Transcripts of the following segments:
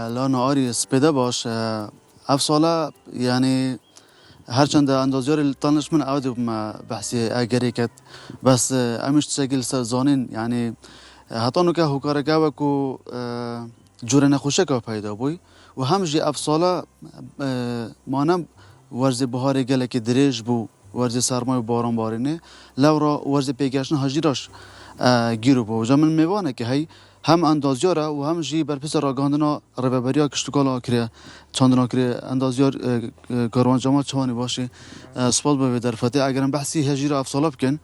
لا نهاری سپیده باش اف ساله یعنی هرچند اندازیار تانش من عود ما بحثی اگری کت بس امش تشکیل زانین یعنی حتی نو که هوکار که کو جور نخوشه که پیدا بوی و همجی اف ساله مانم ورز بهاری گله که دریج بو ورز سرمای باران بارینه لورا ورز پیگشن هجیراش گیرو بو جامن میوانه که هی هم اندازیاره و هم جی برپس راگاندنا رببریا کشتکالا کریه چاندنا کریه اندازیار کاروان جماعت چوانی باشه سپاس به درفته اگرم بحثی هجیر افسالاب کن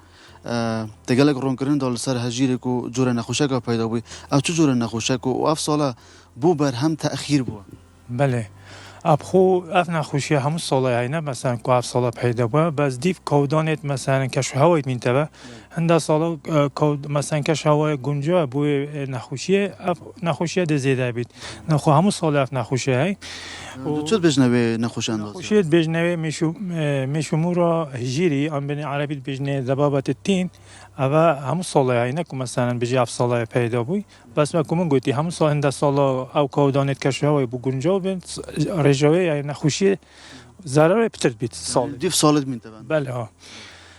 تگلک رون کردن دال سر هجیری کو جور نخوشه که پیدا بوی او چه جور نخوشه کو و افساله بو بر هم تأخیر بو بله ابخو اف نخوشی همون ساله هینه مثلا کو اف ساله پیدا بود بس دیف کودانت مثلا کشف هوایت مینتبه هنده ساله کود مثلا کشف هوای گنجا بوی نخوشی ده زیده بید نخو همون ساله اف نخوشی هی چه بجنبه نخوش اندازی نخوشی بجنبه میشمو را هجیری ام بین عربی بجنبه دبابت التین اما همون ساله هینه که مثلا بجی اف ساله پیدا بوی بس ما کمون گویی همون سال هنده ساله او کودانت کشف هوای بو گنجا بین رجوی یعنی نخوشی ضرر بترد بیت سال دیف سالت مینتبه بله ها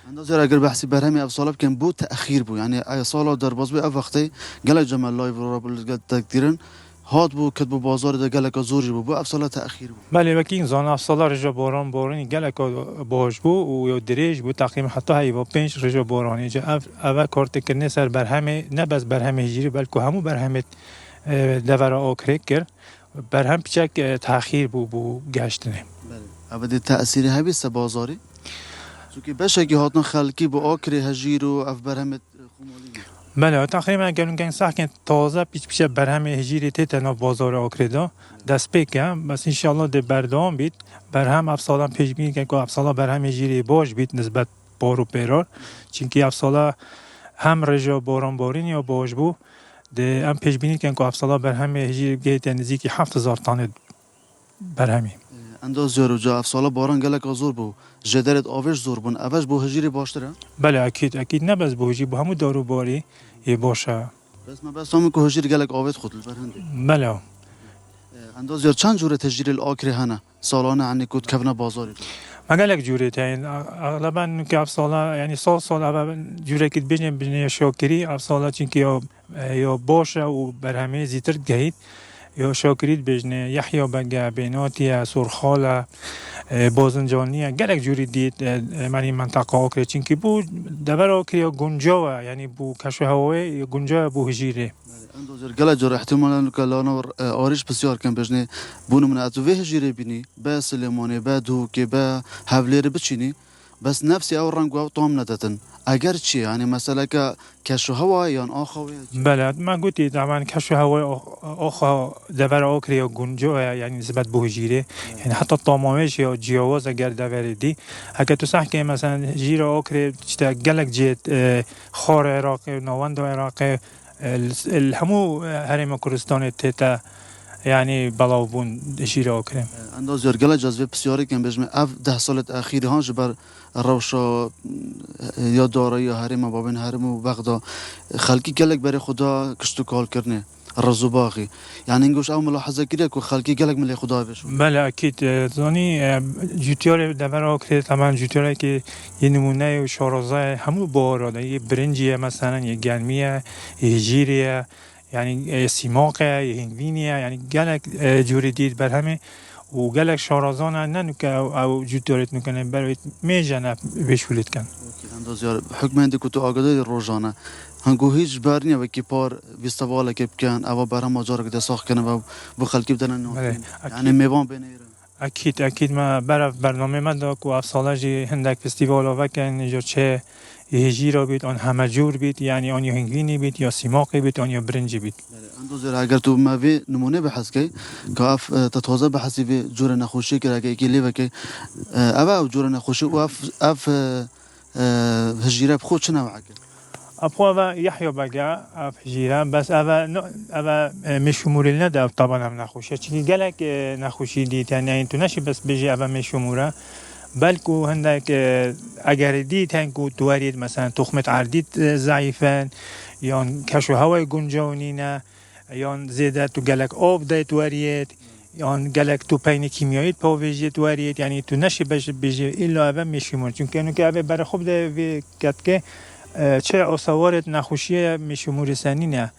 اندازیار اگر بحثی برهمی افسالاب کن بو تأخیر بو یعنی ای سالا در باز بو اف وقتی گله جمع لایو را بلد تقدیرن هات بو کد بو بازار ده گله که زوری بو افسالا تأخیر بو بله وکی این زان افسالا رجا بارانی گله که باش بو و یا دریج بو تقریبا حتی هی با 5 رجا بارانی جا اول کارت کنه سر برهمی نه بس برهمی هجری بلکه همو برهمی دور آکره کرد برهم پیچک تأخیر بو گشتنه بله ابدی تأثیری هبی بازاری چونکه بشه که هاتن خلکی با آکری هجیر و اف برهمت خمالی بله تقریبا اگر اون ساکن تازه پیش برهم هجیری ته ناف بازار آکری دا دست پیکم بس انشالله ده بردام بید برهم افسالان پیش بین که افسالا برهم هجیری باش بید نسبت بارو پیرار چونکه افسالا هم رجا باران بارین یا باش بو ده ام پیش بینی که افسالا برهم هجیری گیت نزدیکی 7000 تن برهمی اندازیار و جا افسالا باران گلک آزور بو جدرت آوش زور بون اوش بو هجیری باشتره بله اکید نه بس بو هجی بو همو دارو باری یه باشه بس ما بس هم که هجیر گلک آوت خود البرهنده بله اندازیار چند جور تجیر الآکری هنه سالانه عنی کود کفنه بازاری مگه جوری تاین اغلبا که افسالا یعنی سال اول جوری که بجنه شاکری افسالا چونکه یا باشه و برهمه زیتر گهید یا شاکرید بجنه یحیی بگه بیناتی سرخاله بازنجانیه گلک جوری دید من این منطقه آکری چونکه بو دبر آکری یا گنجاوه یعنی بو کشف هوای گنجا بو هجیره اندازیار گلک جور احتمالا که لانور آریش بسیار کن بجنه بونو من اتو وی هجیره بینی با سلیمانی با دوکی با حولیر بچینی بس نفسی او رنگ و طعم نداتن اگر چی یعنی مثلا که کشف هوا یا آخوی بله من گویی طبعا کشف هوای آخا دبر آکری یا گنجا یعنی نسبت به هجیره یعنی حتی طعمش یا جیاواز اگر دبر دی اگر تو صح که مثلا جیر آکری چتا گلک جیت خار عراق نواند عراق الهمو هرم کردستان تتا یعنی بلاوبون جیر آکری اندازیار گلک جذبه بسیاری کن بجمه اف 10 سالت اخیری ها جبر روشا یا داره یا هرم بابن هرم و بغدا خلقی گلک برای خدا کشتو کال کرنه رزو باقی یعنی اینگوش او ملاحظه کریه که خلقی گلک ملی خدا بشون بله اکید زانی جوتیار دور آکری تمام جوتیاری که یه نمونه و شارازه همو باراده یه برنجیه مثلا یه گرمیه یه هجیریه یعنی سیماقه یه هنگوینیه یعنی گلک جوری دید بر همه و گلک شارازان نه نکه او جوتیارت نکنه برای میجنه بشولید کن اندازیار حکم هندی که تو آگاده روزانه هنگو هیچ برنیه و که پار بیستواله که بکن او برها ماجارا که ساخت کنه و بخلکی بدن نوکین یعنی میوان بینیره اکید ما برنامه من دا که افساله جی هندک فستیوال وکن اینجا چه هجی را بید آن همه جور بید یعنی آن یا هنگوینی بید یا سیماقی بید آن یا برنجی بید اندازیار اگر تو موی نمونه بحث که اف تتوازه بحثی به جور نخوشی که اگه ایکی لیوه که او جور نخوشی و اف هجیره بخود چه نوعه که ابخوا يحيى بقى في جيران بس أبا مش موريلنا ده طبعا هم نخوشه چی گلک نخوشی دید یعنی انتو نشی بس بجی أبا مش موره بلکو هندک اگر دید هنگو دوارید مثلا تخمت عردید ضعیفن یا کشو هوای گنجاونینه یان زیده تو گلک آب دایت وریت یان گلک تو پین کیمیاییت پاویجیت وریت یعنی تو نشی بجی ایلا اوه میشیمون چون که اینو که اوه برای خوب ده وی کت که چه اصوارت نخوشیه میشیموری سنینه